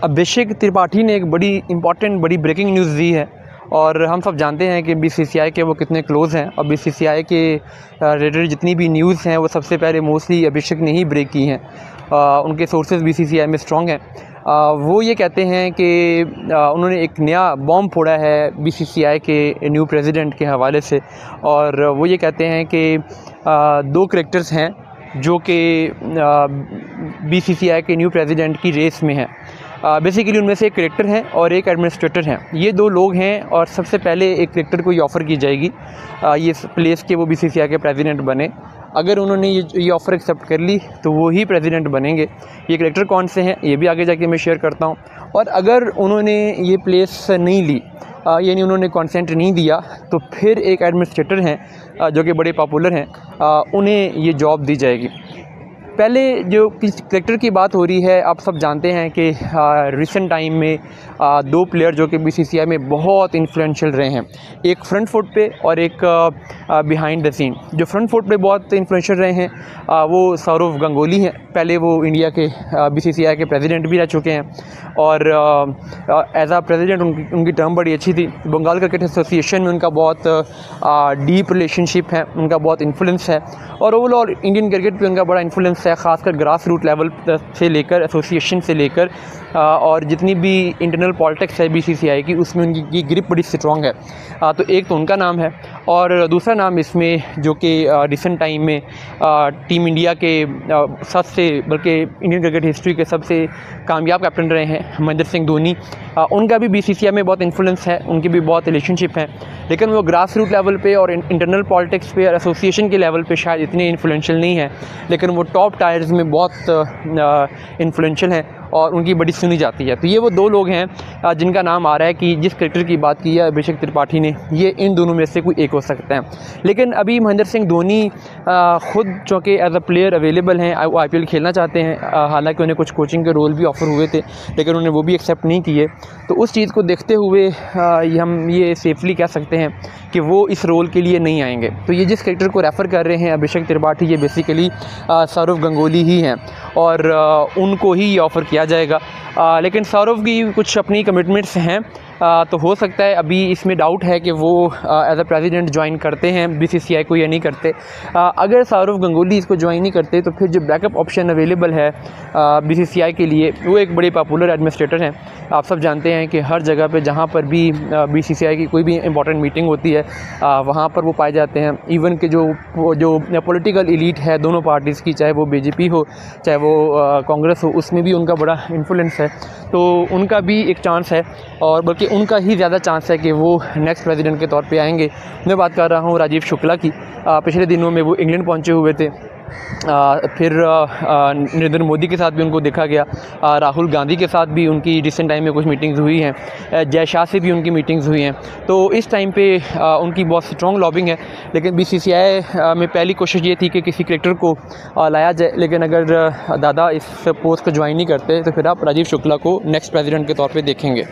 अभिषेक त्रिपाठी ने एक बड़ी इम्पॉर्टेंट बड़ी ब्रेकिंग न्यूज़ दी है और हम सब जानते हैं कि बीसीसीआई के वो कितने क्लोज़ हैं और बीसीसीआई के रिलेटेड जितनी भी न्यूज़ हैं वो सबसे पहले मोस्टली अभिषेक ने ही ब्रेक की हैं। उनके सोर्सेज बीसीसीआई में स्ट्रॉन्ग हैं। वो ये कहते हैं कि उन्होंने एक नया बॉम्ब फोड़ा है बीसीसीआई के न्यू प्रेसिडेंट के हवाले से, और वो ये कहते हैं कि दो करैक्टर्स हैं जो कि बीसीसीआई के न्यू प्रेसिडेंट की रेस में हैं। बेसिकली उनमें से एक करेक्टर हैं और एक एडमिनिस्ट्रेटर हैं। ये दो लोग हैं और सबसे पहले एक करेक्टर को ये ऑफ़र की जाएगी ये प्लेस के वो बीसीसीआई के प्रेसिडेंट बने। अगर उन्होंने ये ऑफ़र एक्सेप्ट कर ली तो वो ही प्रेसिडेंट बनेंगे। ये करेक्टर कौन से हैं ये भी आगे जाके मैं शेयर करता हूँ। और अगर उन्होंने ये प्लेस नहीं ली, यानी उन्होंने कंसेंट नहीं दिया, तो फिर एक एडमिनिस्ट्रेटर हैं जो कि बड़े पॉपुलर हैं, उन्हें ये जॉब दी जाएगी। पहले जो किस करेक्टर की बात हो रही है, आप सब जानते हैं कि रिसेंट टाइम में दो प्लेयर जो कि बीसीसीआई में बहुत इन्फ्लुएंशियल रहे हैं, एक फ्रंट फुट पे और एक बिहाइंड द सीन। जो फ्रंट फुट पे बहुत इन्फ्लुएंशियल रहे हैं वो सौरव गंगोली हैं। पहले वो इंडिया के बीसीसीआई के प्रेसिडेंट भी रह चुके हैं और एज आ प्रेसिडेंट उनकी टर्म बड़ी अच्छी थी। बंगाल क्रिकेट एसोसिएशन में उनका बहुत डीप रिलेशनशिप है, उनका बहुत इन्फ्लुएंस है और ओवरऑल इंडियन क्रिकेट पे उनका बड़ा इन्फ्लुएंस है, ख़ासकर ग्रास रूट लेवल से लेकर एसोसिएशन से लेकर और जितनी भी इंटरनल पॉलिटिक्स है बीसीसीआई की, उसमें उनकी ग्रिप बड़ी स्ट्रॉन्ग है। तो एक तो उनका नाम है और दूसरा नाम इसमें जो कि रिसेंट टाइम में टीम इंडिया के सबसे बल्कि इंडियन क्रिकेट हिस्ट्री के सबसे कामयाब कैप्टन रहे हैं महेंद्र सिंह धोनी, उनका भी बीसीसीआई में बहुत इन्फ्लुएंस है, उनकी भी बहुत रिलेशनशिप है। लेकिन वो ग्रास रूट लेवल पे और इंटरनल पॉलिटिक्स पे और एसोसिएशन के लेवल पे शायद इतने इन्फ्लुएंशियल नहीं है, लेकिन वो टॉप टायर्स में बहुत इन्फ्लुएंशियल हैं और उनकी बड़ी सुनी जाती है। तो ये वो दो लोग हैं जिनका नाम आ रहा है कि जिस क्रिकेटर की बात की है अभिषेक त्रिपाठी ने, ये इन दोनों में से कोई एक हो सकता है। लेकिन अभी महेंद्र सिंह धोनी ख़ुद चूँकि एज अ प्लेयर अवेलेबल हैं, वो IPL खेलना चाहते हैं, हालांकि उन्हें कुछ कोचिंग के रोल भी ऑफ़र हुए थे लेकिन उन्होंने वो भी एक्सेप्ट नहीं किए। तो उस चीज़ को देखते हुए हम ये सेफली कह सकते हैं कि वो इस रोल के लिए नहीं आएंगे। तो ये जिस क्रिकेटर को रेफ़र कर रहे हैं अभिषेक त्रिपाठी, ये बेसिकली सौरव गंगोली ही हैं और उनको ही ये ऑफ़र किया जाएगा। लेकिन सौरव की कुछ अपनी कमिटमेंट्स हैं, तो हो सकता है अभी इसमें डाउट है कि वो एज अ प्रेसिडेंट ज्वाइन करते हैं बीसीसीआई को या नहीं करते। अगर सौरव गंगोली इसको ज्वाइन नहीं करते तो फिर जो बैकअप ऑप्शन अवेलेबल है बीसीसीआई के लिए, वो एक बड़े पॉपुलर एडमिनिस्ट्रेटर हैं। आप सब जानते हैं कि हर जगह पे जहाँ पर भी बीसीसीआई की कोई भी इंपॉर्टेंट मीटिंग होती है वहाँ पर वो पाए जाते हैं। इवन कि जो पॉलिटिकल एलीट है दोनों पार्टीज़ की, चाहे वो बीजेपी हो चाहे वो कांग्रेस हो, उसमें भी उनका बड़ा इन्फ्लुएंस है। तो उनका भी एक चांस है और बल्कि उनका ही ज़्यादा चांस है कि वो नेक्स्ट प्रेसिडेंट के तौर पे आएंगे। मैं बात कर रहा हूँ राजीव शुक्ला की। पिछले दिनों में वो इंग्लैंड पहुँचे हुए थे, फिर नरेंद्र मोदी के साथ भी उनको देखा गया, राहुल गांधी के साथ भी उनकी रिसेंट टाइम में कुछ मीटिंग्स हुई हैं, जय शाह से भी उनकी मीटिंग्स हुई हैं। तो इस टाइम पे उनकी बहुत स्ट्रॉन्ग लॉबिंग है। लेकिन बीसीसीआई में पहली कोशिश ये थी कि किसी क्रिकेटर को लाया जाए, लेकिन अगर दादा इस पोस्ट को ज्वाइन नहीं करते तो फिर आप राजीव शुक्ला को नेक्स्ट प्रेसिडेंट के तौर पर देखेंगे।